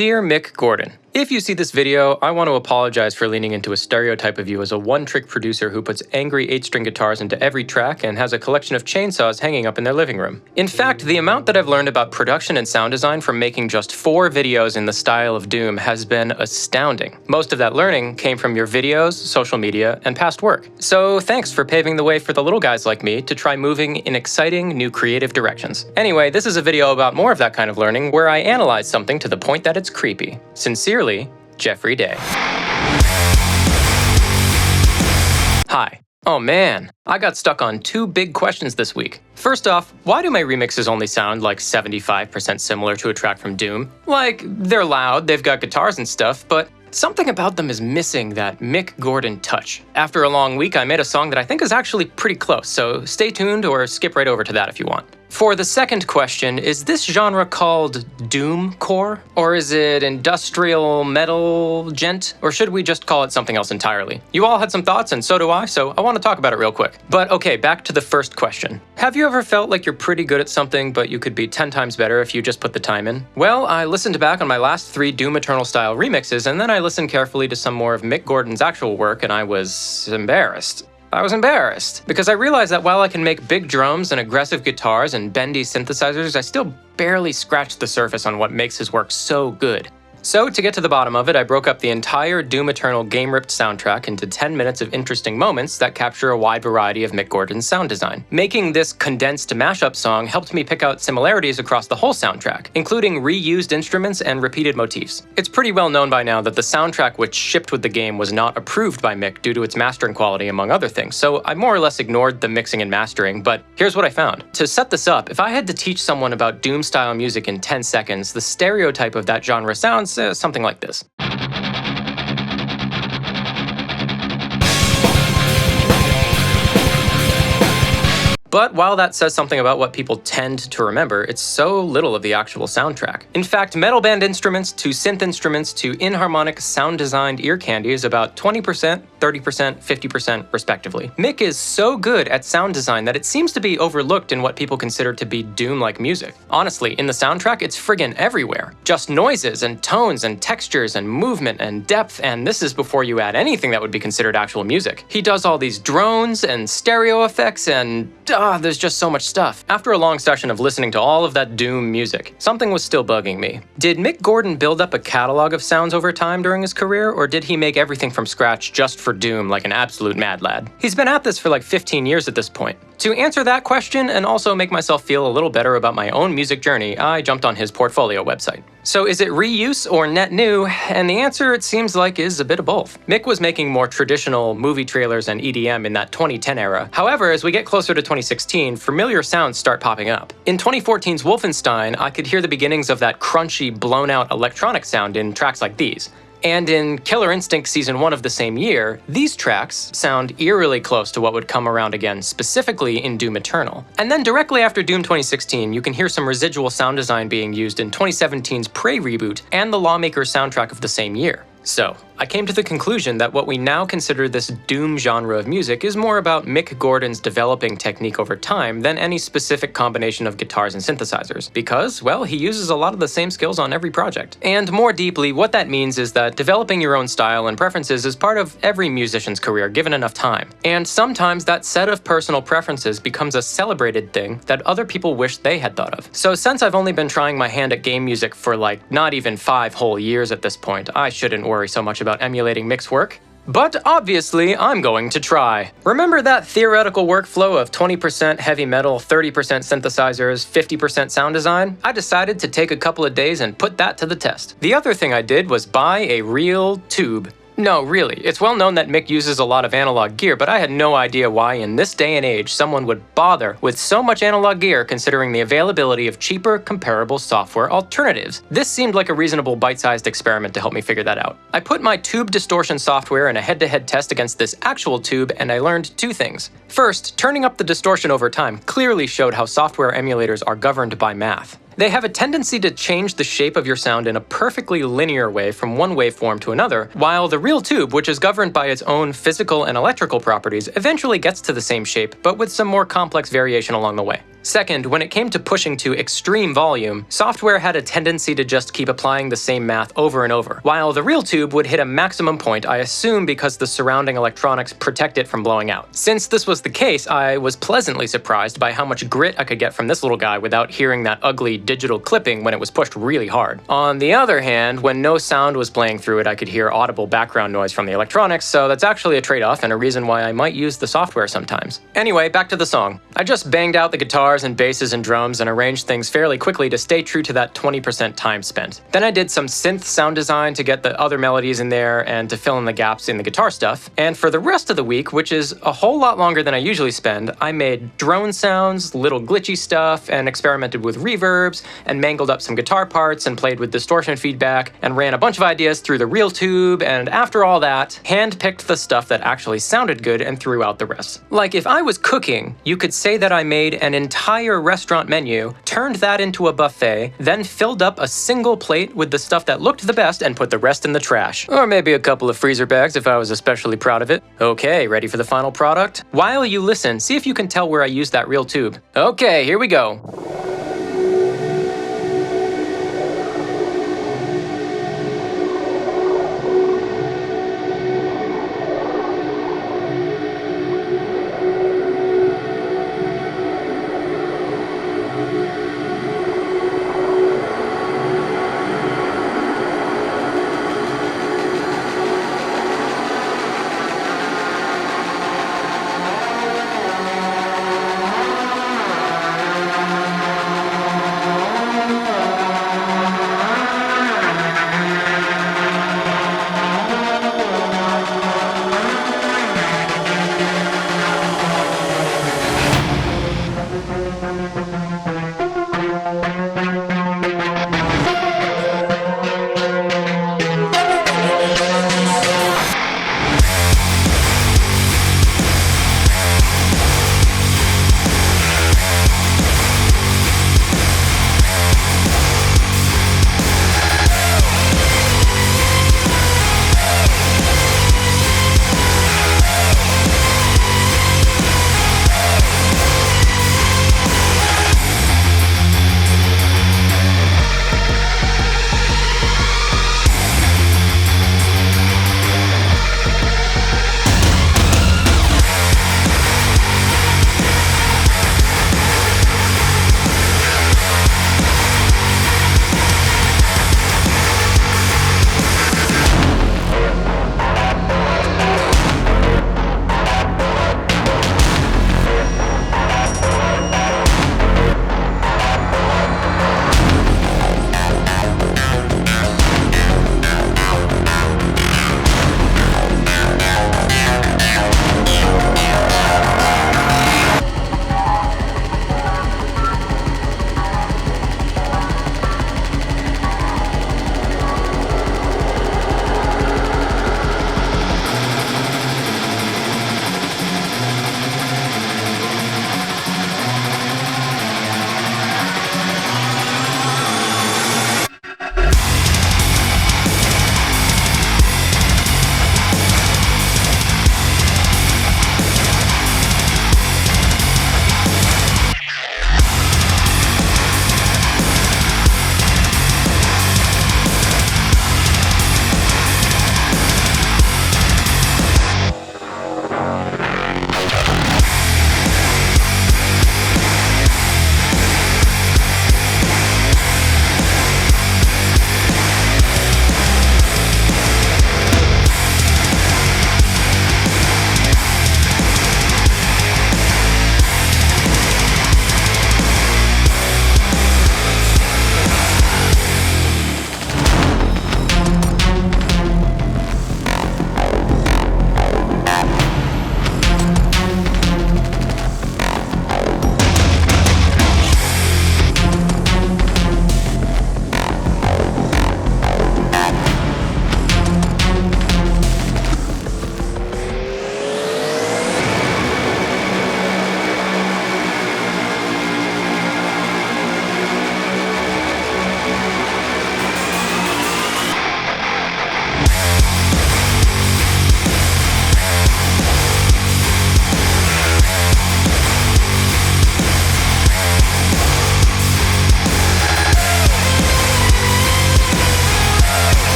Dear Mick Gordon, if you see this video, I want to apologize for leaning into a stereotype of you as a one-trick producer who puts angry 8-string guitars into every track and has a collection of chainsaws hanging up in their living room. In fact, the amount that I've learned about production and sound design from making just 4 videos in the style of Doom has been astounding. Most of that learning came from your videos, social media, and past work. So thanks for paving the way for the little guys like me to try moving in exciting, new creative directions. Anyway, this is a video about more of that kind of learning where I analyze something to the point that it's creepy. Sincerely, Geoffrey Day. Hi. Oh man, I got stuck on 2 big questions this week. First off, why do my remixes only sound like 75% similar to a track from Doom? Like, they're loud, they've got guitars and stuff, but something about them is missing that Mick Gordon touch. After a long week, I made a song that I think is actually pretty close, so stay tuned or skip right over to that if you want. For the second question, is this genre called doomcore? Or is it industrial metal gent? Or should we just call it something else entirely? You all had some thoughts and so do I, so I want to talk about it real quick. But okay, back to the first question. Have you ever felt like you're pretty good at something but you could be 10 times better if you just put the time in? Well, I listened back on my last 3 Doom Eternal style remixes and then I listened carefully to some more of Mick Gordon's actual work and I was embarrassed. Because I realized that while I can make big drums and aggressive guitars and bendy synthesizers, I still barely scratched the surface on what makes his work so good. So, to get to the bottom of it, I broke up the entire Doom Eternal game-ripped soundtrack into 10 minutes of interesting moments that capture a wide variety of Mick Gordon's sound design. Making this condensed mashup song helped me pick out similarities across the whole soundtrack, including reused instruments and repeated motifs. It's pretty well known by now that the soundtrack which shipped with the game was not approved by Mick due to its mastering quality, among other things, so I more or less ignored the mixing and mastering, but here's what I found. To set this up, if I had to teach someone about Doom-style music in 10 seconds, the stereotype of that genre sounds something like this. But while that says something about what people tend to remember, it's so little of the actual soundtrack. In fact, metal band instruments to synth instruments to inharmonic sound-designed ear candy is about 20%, 30%, 50% respectively. Mick is so good at sound design that it seems to be overlooked in what people consider to be Doom-like music. Honestly, in the soundtrack, it's friggin' everywhere. Just noises and tones and textures and movement and depth, and this is before you add anything that would be considered actual music. He does all these drones and stereo effects and there's just so much stuff. After a long session of listening to all of that Doom music, something was still bugging me. Did Mick Gordon build up a catalog of sounds over time during his career, or did he make everything from scratch just for Doom like an absolute mad lad? He's been at this for like 15 years at this point. To answer that question and also make myself feel a little better about my own music journey, I jumped on his portfolio website. So is it reuse or net new? And the answer, it seems like, is a bit of both. Mick was making more traditional movie trailers and EDM in that 2010 era. However, as we get closer to 2016, familiar sounds start popping up. In 2014's Wolfenstein, I could hear the beginnings of that crunchy, blown-out electronic sound in tracks like these. And in Killer Instinct Season 1 of the same year, these tracks sound eerily close to what would come around again, specifically in Doom Eternal. And then directly after Doom 2016, you can hear some residual sound design being used in 2017's Prey reboot and the Lawmaker soundtrack of the same year. So, I came to the conclusion that what we now consider this Doom genre of music is more about Mick Gordon's developing technique over time than any specific combination of guitars and synthesizers, because, well, he uses a lot of the same skills on every project. And more deeply, what that means is that developing your own style and preferences is part of every musician's career, given enough time. And sometimes that set of personal preferences becomes a celebrated thing that other people wish they had thought of. So since I've only been trying my hand at game music for like not even 5 whole years at this point, I shouldn't worry so much about emulating Mick's work. But obviously, I'm going to try. Remember that theoretical workflow of 20% heavy metal, 30% synthesizers, 50% sound design? I decided to take a couple of days and put that to the test. The other thing I did was buy a real tube. No, really, it's well known that Mick uses a lot of analog gear, but I had no idea why in this day and age someone would bother with so much analog gear considering the availability of cheaper, comparable software alternatives. This seemed like a reasonable bite-sized experiment to help me figure that out. I put my tube distortion software in a head-to-head test against this actual tube, and I learned 2 things. First, turning up the distortion over time clearly showed how software emulators are governed by math. They have a tendency to change the shape of your sound in a perfectly linear way from one waveform to another, while the real tube, which is governed by its own physical and electrical properties, eventually gets to the same shape, but with some more complex variation along the way. Second, when it came to pushing to extreme volume, software had a tendency to just keep applying the same math over and over, while the real tube would hit a maximum point, I assume because the surrounding electronics protect it from blowing out. Since this was the case, I was pleasantly surprised by how much grit I could get from this little guy without hearing that ugly digital clipping when it was pushed really hard. On the other hand, when no sound was playing through it, I could hear audible background noise from the electronics, so that's actually a trade-off and a reason why I might use the software sometimes. Anyway, back to the song. I just banged out the guitars and basses and drums and arranged things fairly quickly to stay true to that 20% time spent. Then I did some synth sound design to get the other melodies in there and to fill in the gaps in the guitar stuff. And for the rest of the week, which is a whole lot longer than I usually spend, I made drone sounds, little glitchy stuff, and experimented with reverbs, and mangled up some guitar parts, and played with distortion feedback, and ran a bunch of ideas through the real tube, and after all that, hand-picked the stuff that actually sounded good and threw out the rest. Like, if I was cooking, you could say that I made an entire restaurant menu, turned that into a buffet, then filled up a single plate with the stuff that looked the best and put the rest in the trash. Or maybe a couple of freezer bags if I was especially proud of it. Okay, ready for the final product? While you listen, see if you can tell where I used that real tube. Okay, here we go.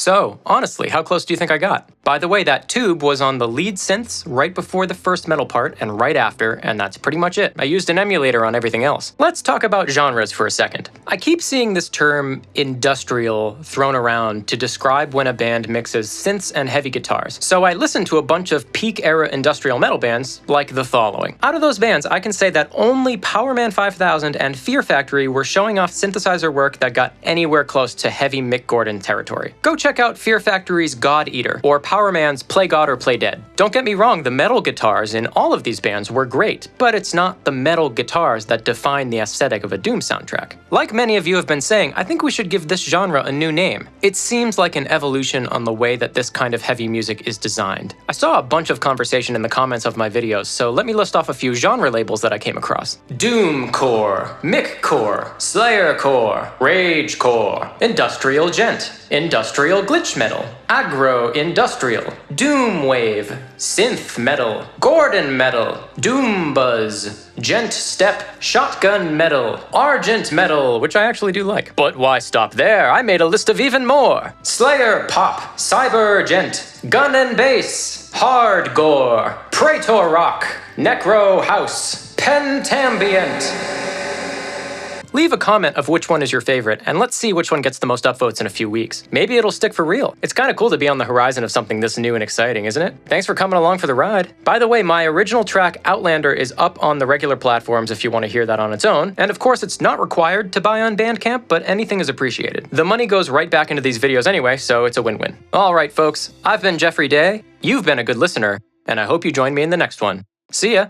So, honestly, how close do you think I got? By the way, that tube was on the lead synths right before the first metal part and right after, and that's pretty much it. I used an emulator on everything else. Let's talk about genres for a second. I keep seeing this term industrial thrown around to describe when a band mixes synths and heavy guitars. So I listened to a bunch of peak-era industrial metal bands like the following. Out of those bands, I can say that only Powerman 5000 and Fear Factory were showing off synthesizer work that got anywhere close to heavy Mick Gordon territory. Go check out Fear Factory's God Eater, or Powerman's Play God or Play Dead. Don't get me wrong, the metal guitars in all of these bands were great, but it's not the metal guitars that define the aesthetic of a Doom soundtrack. Like many of you have been saying, I think we should give this genre a new name. It seems like an evolution on the way that this kind of heavy music is designed. I saw a bunch of conversation in the comments of my videos, so let me list off a few genre labels that I came across. Doomcore, Mickcore, Slayercore, Ragecore, Industrial Gent, Industrial Glitch Metal, Agro-Industrial, Doomwave, Synth Metal, Gordon Metal, Doom Buzz, Gent Step, Shotgun Metal, Argent Metal, which I actually do like. But why stop there? I made a list of even more. Slayer Pop, Cyber Gent, Gun and Bass, Hard Gore, Praetor Rock, Necro House, Pentambient. Leave a comment of which one is your favorite, and let's see which one gets the most upvotes in a few weeks. Maybe it'll stick for real. It's kinda cool to be on the horizon of something this new and exciting, isn't it? Thanks for coming along for the ride. By the way, my original track, Outlander, is up on the regular platforms if you want to hear that on its own, and of course it's not required to buy on Bandcamp, but anything is appreciated. The money goes right back into these videos anyway, so it's a win-win. Alright folks, I've been Geoffrey Day, you've been a good listener, and I hope you join me in the next one. See ya!